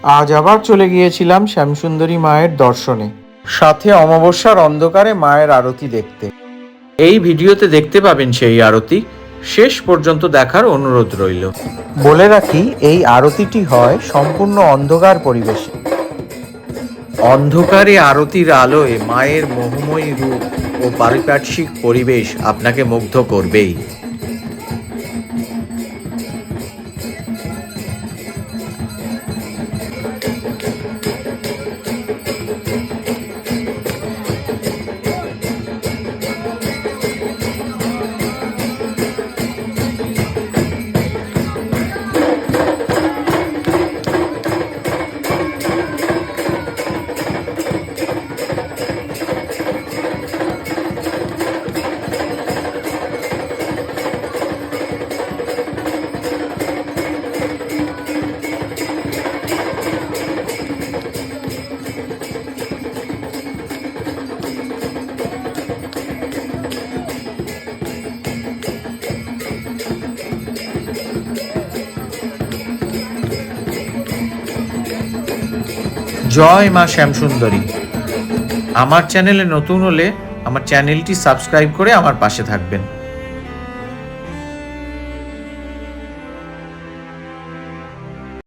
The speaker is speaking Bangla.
আজ আবার চলে গিয়েছিলাম শ্যামসুন্দরী মায়ের দর্শনে, সাথে অমাবস্যার অন্ধকারে মায়ের আরতি দেখতে। এই ভিডিওতে দেখতে পাবেন সেই আরতি, শেষ পর্যন্ত দেখার অনুরোধ রইল। বলে রাখি, এই আরতিটি হয় সম্পূর্ণ অন্ধকার পরিবেশে। অন্ধকারে আরতির আলোয় মায়ের মোহময়ী রূপ ও পারিপার্শ্বিক পরিবেশ আপনাকে মুগ্ধ করবেই। জয় মা শ্যামসুন্দরী। আমার চ্যানেলে নতুন হলে আমার চ্যানেলটি সাবস্ক্রাইব করে আমার পাশে থাকবেন।